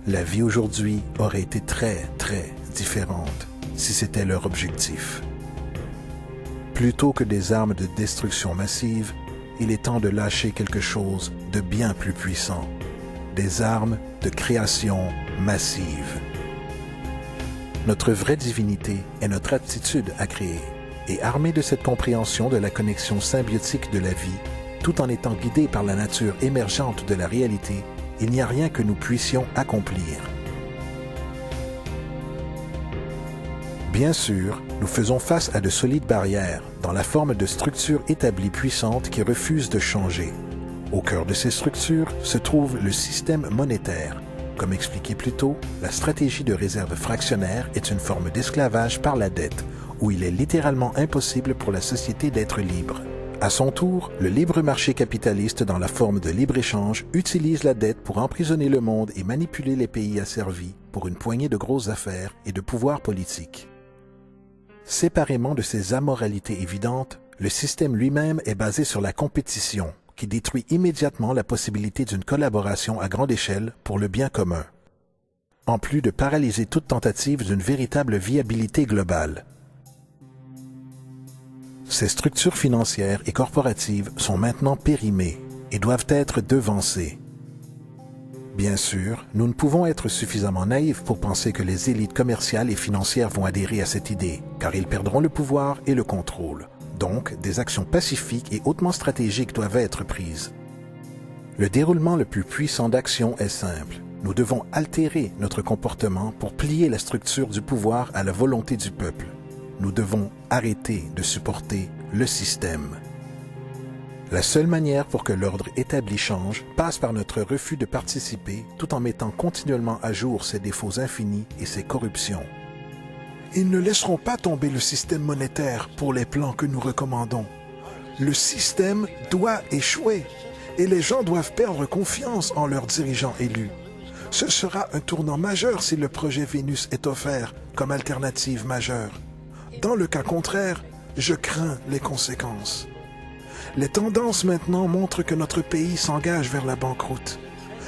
La vie aujourd'hui aurait été très différente si c'était leur objectif. Plutôt que des armes de destruction massive, il est temps de lâcher quelque chose de bien plus puissant. Des armes de création massive. Notre vraie divinité est notre aptitude à créer. Et armé de cette compréhension de la connexion symbiotique de la vie, tout en étant guidé par la nature émergente de la réalité, il n'y a rien que nous puissions accomplir. Bien sûr, nous faisons face à de solides barrières, dans la forme de structures établies puissantes qui refusent de changer. Au cœur de ces structures se trouve le système monétaire. Comme expliqué plus tôt, la stratégie de réserve fractionnaire est une forme d'esclavage par la dette, où il est littéralement impossible pour la société d'être libre. À son tour, le libre marché capitaliste dans la forme de libre-échange utilise la dette pour emprisonner le monde et manipuler les pays asservis pour une poignée de grosses affaires et de pouvoirs politiques. Séparément de ces amoralités évidentes, le système lui-même est basé sur la compétition, qui détruit immédiatement la possibilité d'une collaboration à grande échelle pour le bien commun, en plus de paralyser toute tentative d'une véritable viabilité globale. Ces structures financières et corporatives sont maintenant périmées et doivent être devancées. Bien sûr, nous ne pouvons être suffisamment naïfs pour penser que les élites commerciales et financières vont adhérer à cette idée, car ils perdront le pouvoir et le contrôle. Donc, des actions pacifiques et hautement stratégiques doivent être prises. Le déroulement le plus puissant d'action est simple. Nous devons altérer notre comportement pour plier la structure du pouvoir à la volonté du peuple. Nous devons arrêter de supporter le système. La seule manière pour que l'ordre établi change passe par notre refus de participer tout en mettant continuellement à jour ses défauts infinis et ses corruptions. Ils ne laisseront pas tomber le système monétaire pour les plans que nous recommandons. Le système doit échouer et les gens doivent perdre confiance en leurs dirigeants élus. Ce sera un tournant majeur si le projet Vénus est offert comme alternative majeure. Dans le cas contraire, je crains les conséquences. Les tendances maintenant montrent que notre pays s'engage vers la banqueroute.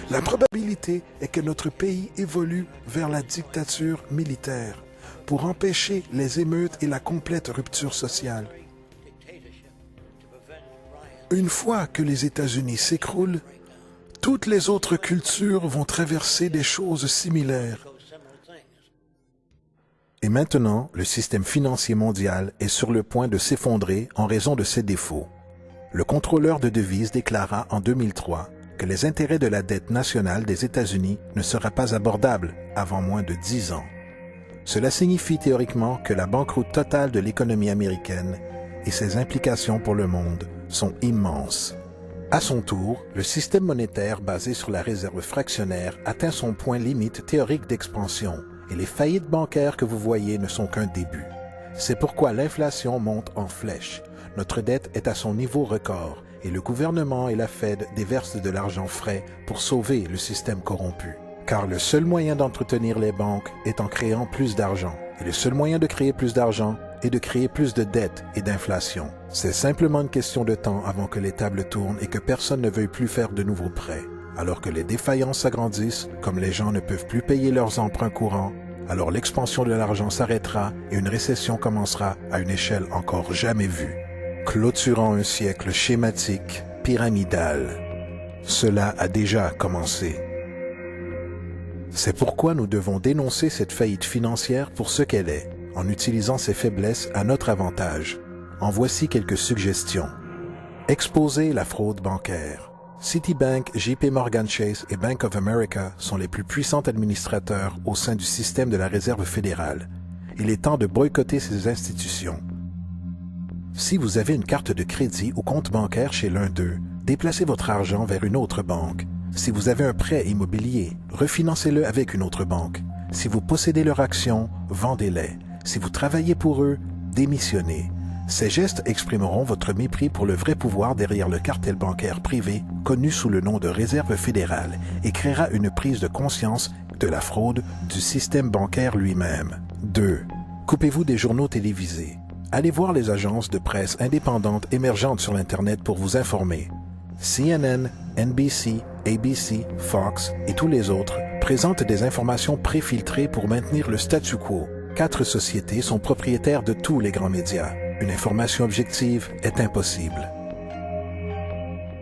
La probabilité est que notre pays évolue vers la dictature militaire pour empêcher les émeutes et la complète rupture sociale. Une fois que les États-Unis s'écroulent, toutes les autres cultures vont traverser des choses similaires. Et maintenant, le système financier mondial est sur le point de s'effondrer en raison de ses défauts. Le contrôleur de devises déclara en 2003 que les intérêts de la dette nationale des États-Unis ne seraient pas abordables avant moins de 10 ans. Cela signifie théoriquement que la banqueroute totale de l'économie américaine et ses implications pour le monde sont immenses. À son tour, le système monétaire basé sur la réserve fractionnaire atteint son point limite théorique d'expansion et les faillites bancaires que vous voyez ne sont qu'un début. C'est pourquoi l'inflation monte en flèche. Notre dette est à son niveau record et le gouvernement et la Fed déversent de l'argent frais pour sauver le système corrompu. Car le seul moyen d'entretenir les banques est en créant plus d'argent. Et le seul moyen de créer plus d'argent est de créer plus de dettes et d'inflation. C'est simplement une question de temps avant que les tables tournent et que personne ne veuille plus faire de nouveaux prêts. Alors que les défaillances s'agrandissent, comme les gens ne peuvent plus payer leurs emprunts courants, alors l'expansion de l'argent s'arrêtera et une récession commencera à une échelle encore jamais vue, clôturant un siècle schématique, pyramidal. Cela a déjà commencé. C'est pourquoi nous devons dénoncer cette faillite financière pour ce qu'elle est, en utilisant ses faiblesses à notre avantage. En voici quelques suggestions. Exposer la fraude bancaire. Citibank, JP Morgan Chase et Bank of America sont les plus puissants administrateurs au sein du système de la Réserve fédérale. Il est temps de boycotter ces institutions. Si vous avez une carte de crédit ou compte bancaire chez l'un d'eux, déplacez votre argent vers une autre banque. Si vous avez un prêt immobilier, refinancez-le avec une autre banque. Si vous possédez leurs actions, vendez-les. Si vous travaillez pour eux, démissionnez. Ces gestes exprimeront votre mépris pour le vrai pouvoir derrière le cartel bancaire privé, connu sous le nom de Réserve fédérale, et créera une prise de conscience de la fraude du système bancaire lui-même. 2. Coupez-vous des journaux télévisés. Allez voir les agences de presse indépendantes émergentes sur l'Internet pour vous informer. CNN, NBC, ABC, Fox et tous les autres présente des informations préfiltrées pour maintenir le statu quo. 4 sociétés sont propriétaires de tous les grands médias. Une information objective est impossible.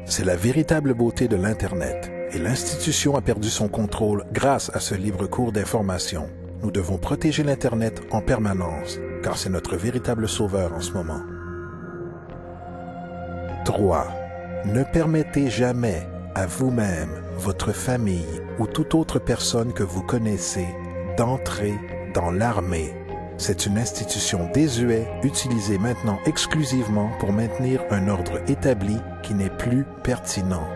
C'est la véritable beauté de l'Internet, et l'institution a perdu son contrôle grâce à ce libre cours d'information. Nous devons protéger l'Internet en permanence, car c'est notre véritable sauveur en ce moment. 3. Ne permettez jamais à vous-même, votre famille ou toute autre personne que vous connaissez d'entrer dans l'armée. C'est une institution désuète utilisée maintenant exclusivement pour maintenir un ordre établi qui n'est plus pertinent.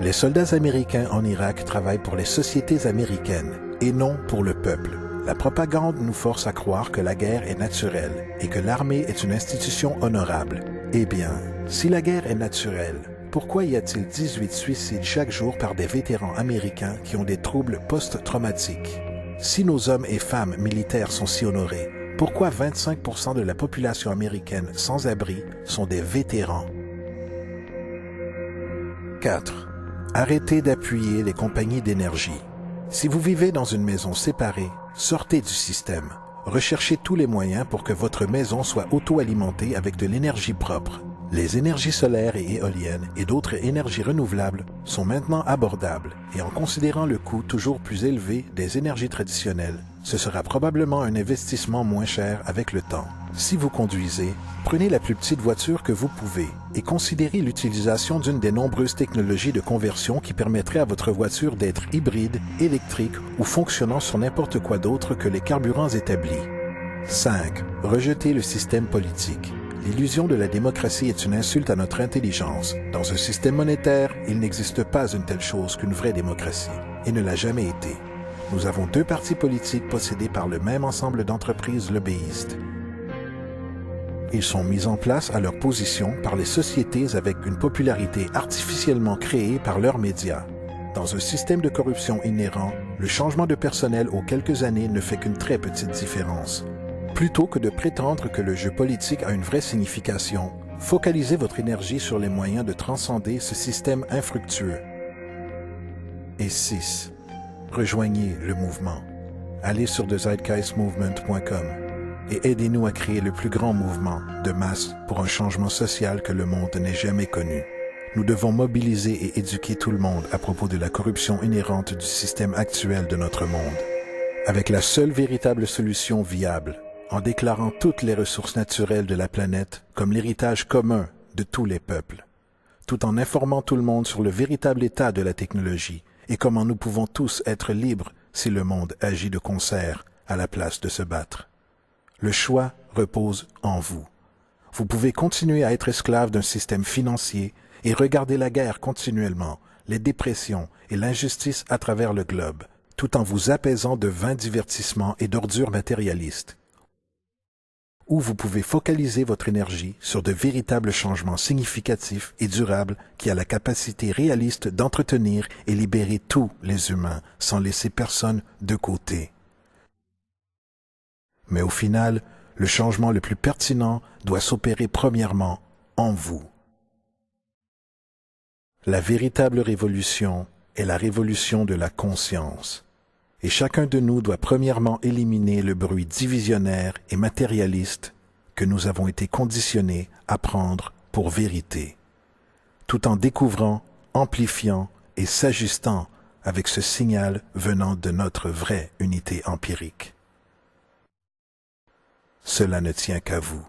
Les soldats américains en Irak travaillent pour les sociétés américaines et non pour le peuple. La propagande nous force à croire que la guerre est naturelle et que l'armée est une institution honorable. Eh bien, si la guerre est naturelle, pourquoi y a-t-il 18 suicides chaque jour par des vétérans américains qui ont des troubles post-traumatiques? Si nos hommes et femmes militaires sont si honorés, pourquoi 25% de la population américaine sans abri sont des vétérans? 4. Arrêtez d'appuyer les compagnies d'énergie. Si vous vivez dans une maison séparée, sortez du système. Recherchez tous les moyens pour que votre maison soit auto-alimentée avec de l'énergie propre. Les énergies solaires et éoliennes et d'autres énergies renouvelables sont maintenant abordables et en considérant le coût toujours plus élevé des énergies traditionnelles, ce sera probablement un investissement moins cher avec le temps. Si vous conduisez, prenez la plus petite voiture que vous pouvez et considérez l'utilisation d'une des nombreuses technologies de conversion qui permettraient à votre voiture d'être hybride, électrique ou fonctionnant sur n'importe quoi d'autre que les carburants établis. 5. Rejetez le système politique. L'illusion de la démocratie est une insulte à notre intelligence. Dans un système monétaire, il n'existe pas une telle chose qu'une vraie démocratie, et ne l'a jamais été. Nous avons 2 partis politiques possédés par le même ensemble d'entreprises lobbyistes. Ils sont mis en place à leur position par les sociétés avec une popularité artificiellement créée par leurs médias. Dans un système de corruption inhérent, le changement de personnel aux quelques années ne fait qu'une très petite différence. Plutôt que de prétendre que le jeu politique a une vraie signification, focalisez votre énergie sur les moyens de transcender ce système infructueux. Et 6. Rejoignez le mouvement. Allez sur thezeitgeistmovement.com et aidez-nous à créer le plus grand mouvement de masse pour un changement social que le monde n'ait jamais connu. Nous devons mobiliser et éduquer tout le monde à propos de la corruption inhérente du système actuel de notre monde. Avec la seule véritable solution viable, en déclarant toutes les ressources naturelles de la planète comme l'héritage commun de tous les peuples, tout en informant tout le monde sur le véritable état de la technologie et comment nous pouvons tous être libres si le monde agit de concert à la place de se battre. Le choix repose en vous. Vous pouvez continuer à être esclave d'un système financier et regarder la guerre continuellement, les dépressions et l'injustice à travers le globe, tout en vous apaisant de vains divertissements et d'ordures matérialistes. Ou vous pouvez focaliser votre énergie sur de véritables changements significatifs et durables qui a la capacité réaliste d'entretenir et libérer tous les humains sans laisser personne de côté. Mais au final, le changement le plus pertinent doit s'opérer premièrement en vous. La véritable révolution est la révolution de la conscience. Et chacun de nous doit premièrement éliminer le bruit divisionnaire et matérialiste que nous avons été conditionnés à prendre pour vérité, tout en découvrant, amplifiant et s'ajustant avec ce signal venant de notre vraie unité empirique. Cela ne tient qu'à vous.